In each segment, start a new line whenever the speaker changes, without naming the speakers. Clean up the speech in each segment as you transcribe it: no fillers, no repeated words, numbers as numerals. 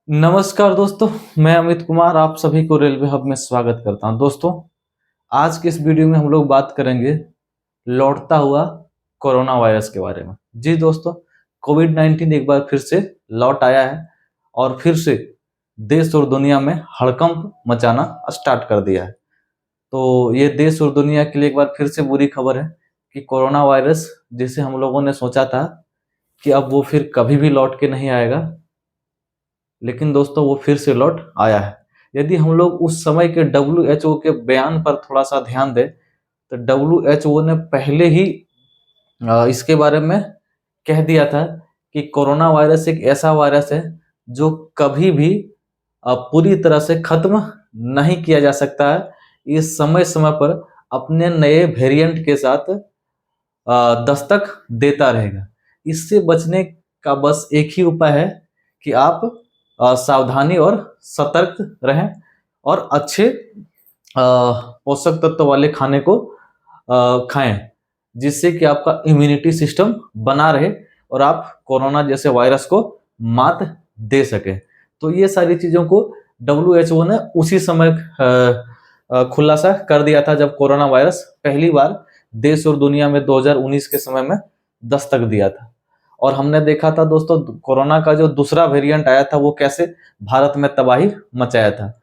नमस्कार दोस्तों, मैं अमित कुमार आप सभी को रेलवे हब में स्वागत करता हूं। दोस्तों, आज के इस वीडियो में हम लोग बात करेंगे लौटता हुआ कोरोना वायरस के बारे में। जी दोस्तों, कोविड-19 एक बार फिर से लौट आया है और फिर से देश और दुनिया में हड़कंप मचाना स्टार्ट कर दिया है। तो ये देश और दुनिया के लिए एक बार फिर से बुरी खबर है कि कोरोना वायरस, जिसे हम लोगों ने सोचा था कि अब वो फिर कभी भी लौट के नहीं आएगा, लेकिन दोस्तों वो फिर से लौट आया है। यदि हम लोग उस समय के WHO के बयान पर थोड़ा सा ध्यान दें, तो WHO ने पहले ही इसके बारे में कह दिया था कि कोरोना वायरस एक ऐसा वायरस है जो कभी भी पूरी तरह से खत्म नहीं किया जा सकता है। ये समय समय पर अपने नए वेरिएंट के साथ दस्तक देता रहेगा। इससे बचने का बस एक ही उपाय है कि आप सावधानी और सतर्क रहें और अच्छे पोषक तत्व वाले खाने को खाएं, जिससे कि आपका इम्यूनिटी सिस्टम बना रहे और आप कोरोना जैसे वायरस को मात दे सकें। तो ये सारी चीज़ों को WHO ने उसी समय खुलासा कर दिया था जब कोरोना वायरस पहली बार देश और दुनिया में 2019 के समय में दस्तक दिया था। और हमने देखा था दोस्तों, कोरोना का जो दूसरा वेरिएंट आया था वो कैसे भारत में तबाही मचाया था।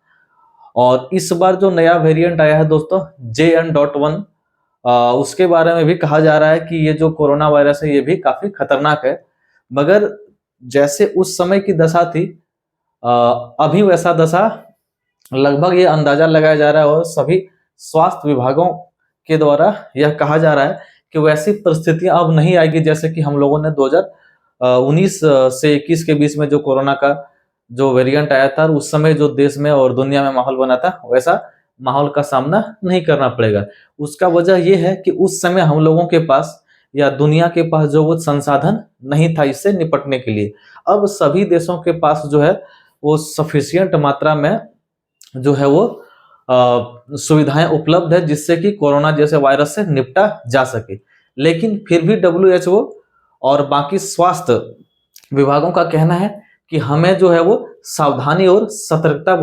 और इस बार जो नया वेरिएंट आया है दोस्तों, JN.1, उसके बारे में भी कहा जा रहा है कि ये जो कोरोना वायरस है ये भी काफी खतरनाक है। मगर जैसे उस समय की दशा थी, अभी वैसा दशा लगभग ये अंदाजा लगाया जा रहा है और सभी स्वास्थ्य विभागों के द्वारा यह कहा जा रहा है कि वैसी परिस्थितियां अब नहीं आएगी जैसे कि हम लोगों ने 2019 से 21 के बीच में जो कोरोना का जो वेरिएंट आया था, उस समय जो देश में और दुनिया में माहौल बना था, वैसा माहौल का सामना नहीं करना पड़ेगा। उसका वजह यह है कि उस समय हम लोगों के पास या दुनिया के पास जो वो संसाधन नहीं था इससे निपटने के लिए। अब सभी देशों के पास जो है वो सफिशियंट मात्रा में जो है वो सुविधाएं उपलब्ध है जिससे कि कोरोना जैसे वायरस से निपटा जा सके। लेकिन फिर भी WHO और बाकी स्वास्थ्य विभागों का कहना है कि हमें जो है वो सावधानी और सतर्कता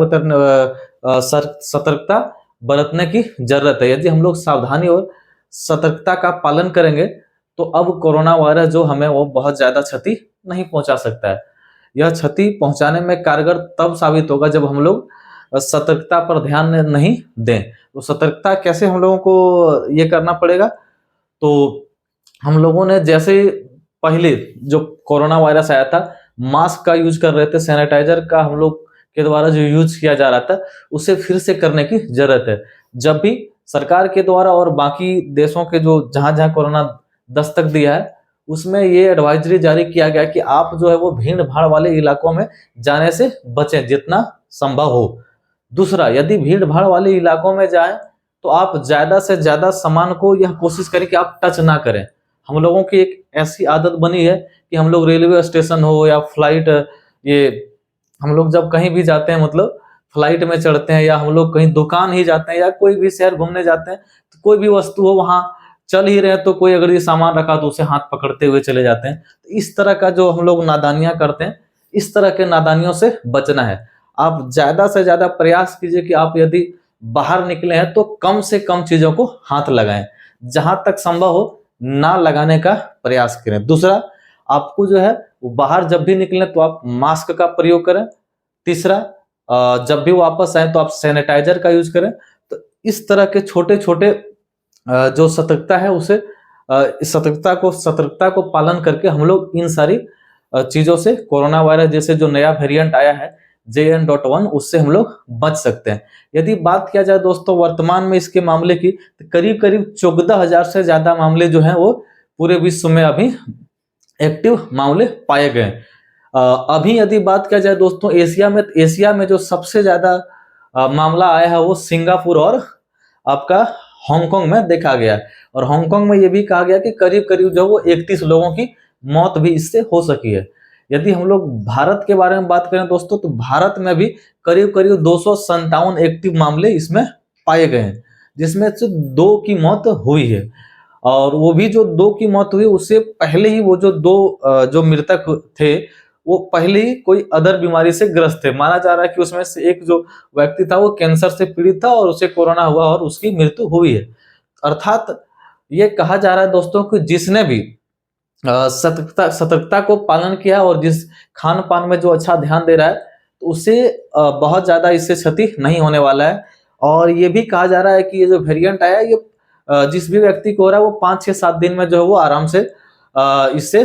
बरतने की जरूरत है। यदि हम लोग सावधानी और सतर्कता का पालन करेंगे तो अब कोरोना वायरस जो हमें वो बहुत ज्यादा क्षति नहीं पहुंचा सकता है। यह क्षति पहुंचाने में कारगर तब साबित होगा जब हम लोग सतर्कता पर ध्यान नहीं दें। तो सतर्कता कैसे हम लोगों को ये करना पड़ेगा? तो हम लोगों ने जैसे पहले जो कोरोना वायरस आया था, मास्क का यूज कर रहे थे, सैनिटाइजर का हम लोग के द्वारा जो यूज किया जा रहा था, उसे फिर से करने की जरूरत है। जब भी सरकार के द्वारा और बाकी देशों के जो जहां जहां कोरोना दस्तक दिया है उसमें ये एडवाइजरी जारी किया गया कि आप जो है वो भीड़ भाड़ वाले इलाकों में जाने से बचें जितना संभव हो। दूसरा, यदि भीड़ भाड़ वाले इलाकों में जाएं तो आप ज्यादा से ज्यादा सामान को यह कोशिश करें कि आप टच ना करें। हम लोगों की एक ऐसी आदत बनी है कि हम लोग रेलवे स्टेशन हो या फ्लाइट, ये हम लोग जब कहीं भी जाते हैं, मतलब फ्लाइट में चढ़ते हैं या हम लोग कहीं दुकान ही जाते हैं या कोई भी शहर घूमने जाते हैं, तो कोई भी वस्तु हो वहां चल ही रहे तो कोई अगर ये सामान रखा तो उसे हाथ पकड़ते हुए चले जाते हैं। तो इस तरह का जो हम लोग नादानियां करते हैं, इस तरह के नादानियों से बचना है। आप ज्यादा से ज्यादा प्रयास कीजिए कि आप यदि बाहर निकले हैं तो कम से कम चीजों को हाथ लगाएं, जहां तक संभव हो ना लगाने का प्रयास करें। दूसरा, आपको जो है वो बाहर जब भी निकले तो आप मास्क का प्रयोग करें। तीसरा, जब भी वापस आए तो आप सैनिटाइजर का यूज करें। तो इस तरह के छोटे छोटे जो सतर्कता है उसे सतर्कता को पालन करके हम लोग इन सारी चीजों से, कोरोना वायरस जैसे जो नया वेरिएंट आया है JN.1, उससे हम लोग बच सकते हैं। यदि बात किया जाए दोस्तों वर्तमान में इसके मामले की, तो करीब करीब 14,000 से ज्यादा मामले जो हैं वो पूरे विश्व में अभी एक्टिव मामले पाए गए। अभी यदि बात किया जाए दोस्तों एशिया में जो सबसे ज्यादा मामला आया है वो सिंगापुर और आपका हांगकांग में देखा गया। और हांगकांग में ये भी कहा गया कि करीब करीब जो वो 31 लोगों की मौत भी इससे हो सकी है। यदि हम लोग भारत के बारे में बात करें दोस्तों, तो भारत में भी करीब करीब 257 एक्टिव मामले इसमें पाए गए हैं, जिसमें से 2 की मौत हुई है। और वो भी जो 2 की मौत हुई उससे पहले ही वो जो 2 जो मृतक थे वो पहले ही कोई अदर बीमारी से ग्रस्त थे। माना जा रहा है कि उसमें से एक जो व्यक्ति था वो कैंसर से पीड़ित था और उसे कोरोना हुआ और उसकी मृत्यु हुई है। अर्थात ये कहा जा रहा है दोस्तों कि जिसने भी सतर्कता को पालन किया और जिस खान पान में जो अच्छा ध्यान दे रहा है, तो उसे बहुत ज्यादा इससे क्षति नहीं होने वाला है। और ये भी कहा जा रहा है कि ये जो वेरिएंट आया है, ये जिस भी व्यक्ति को हो रहा है वो 5-6-7 दिन में जो है वो आराम से इससे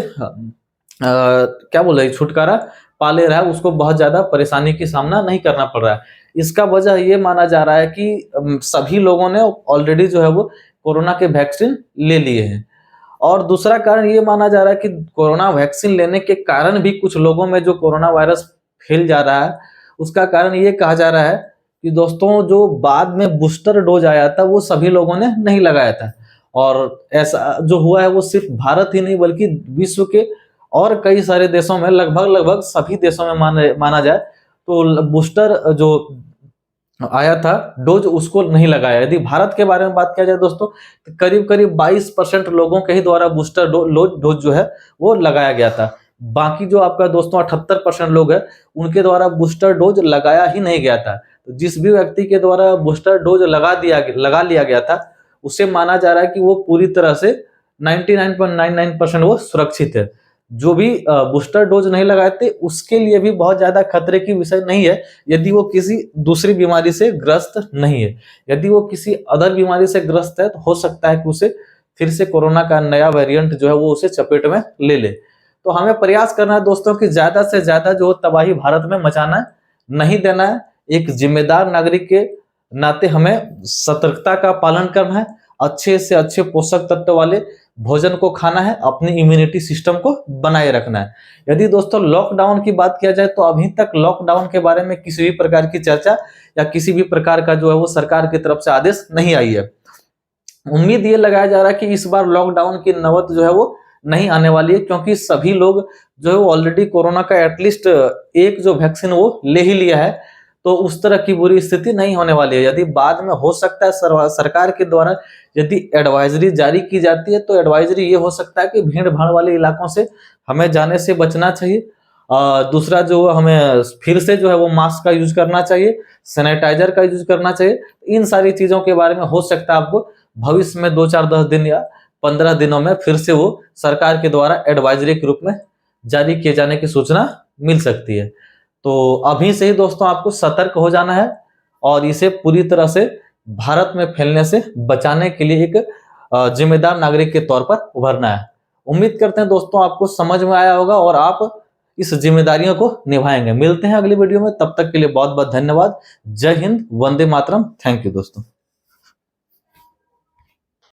क्या बोल रहे छुटकारा पा ले रहा है, उसको बहुत ज्यादा परेशानी की सामना नहीं करना पड़ रहा है। इसका वजह ये माना जा रहा है कि सभी लोगों ने ऑलरेडी जो है वो कोरोना के वैक्सीन ले लिए हैं। और दूसरा कारण ये माना जा रहा है कि कोरोना वैक्सीन लेने के कारण भी कुछ लोगों में जो कोरोना वायरस फैल जा रहा है, उसका कारण ये कहा जा रहा है कि दोस्तों जो बाद में बूस्टर डोज आया था वो सभी लोगों ने नहीं लगाया था। और ऐसा जो हुआ है वो सिर्फ भारत ही नहीं बल्कि विश्व के और कई सारे देशों में, लगभग सभी देशों में माना जाए तो बूस्टर जो आया था डोज उसको नहीं लगाया। यदि भारत के बारे में बात किया जाए दोस्तों, तो करीब 22% लोगों के ही द्वारा बूस्टर डोज जो है वो लगाया गया था। बाकी जो आपका दोस्तों 78% लोग हैं उनके द्वारा बूस्टर डोज लगाया ही नहीं गया था। तो जिस भी व्यक्ति के द्वारा बूस्टर डोज लगा लिया गया था, उसे माना जा रहा है कि वो पूरी तरह से 99.99% वो सुरक्षित है। जो भी बूस्टर डोज नहीं लगाए थे उसके लिए भी बहुत ज्यादा खतरे की विषय नहीं है, यदि वो किसी दूसरी बीमारी से ग्रस्त नहीं है। यदि वो किसी अदर बीमारी से ग्रस्त है तो हो सकता है कि उसे फिर से कोरोना का नया वेरिएंट जो है वो उसे चपेट में ले ले। तो हमें प्रयास करना है दोस्तों कि ज्यादा से ज्यादा जो तबाही भारत में मचाना है, नहीं देना है। एक जिम्मेदार नागरिक के नाते हमें सतर्कता का पालन करना है, अच्छे से अच्छे पोषक तत्व वाले भोजन को खाना है, अपनी इम्यूनिटी सिस्टम को बनाए रखना है। यदि दोस्तों लॉकडाउन की बात किया जाए तो अभी तक लॉकडाउन के बारे में किसी भी प्रकार की चर्चा या किसी भी प्रकार का जो है वो सरकार की तरफ से आदेश नहीं आई है। उम्मीद ये लगाया जा रहा है कि इस बार लॉकडाउन की नौबत जो है वो नहीं आने वाली है, क्योंकि सभी लोग जो है वो ऑलरेडी कोरोना का एटलीस्ट एक जो वैक्सीन वो ले ही लिया है। तो उस तरह की बुरी स्थिति नहीं होने वाली है। यदि बाद में हो सकता है सरकार के द्वारा यदि एडवाइजरी जारी की जाती है तो एडवाइजरी ये हो सकता है कि भीड़ भाड़ वाले इलाकों से हमें जाने से बचना चाहिए। दूसरा जो हमें फिर से जो है वो मास्क का यूज करना चाहिए, सैनिटाइजर का यूज करना चाहिए। इन सारी चीजों के बारे में हो सकता है आपको भविष्य में 2-4-10 दिन या 15 दिनों में फिर से वो सरकार के द्वारा एडवाइजरी के रूप में जारी किए जाने की सूचना मिल सकती है। तो अभी से ही दोस्तों आपको सतर्क हो जाना है और इसे पूरी तरह से भारत में फैलने से बचाने के लिए एक जिम्मेदार नागरिक के तौर पर उभरना है। उम्मीद करते हैं दोस्तों आपको समझ में आया होगा और आप इस जिम्मेदारियों को निभाएंगे। मिलते हैं अगली वीडियो में, तब तक के लिए बहुत बहुत धन्यवाद। जय हिंद, वंदे मातरम। थैंक यू दोस्तों।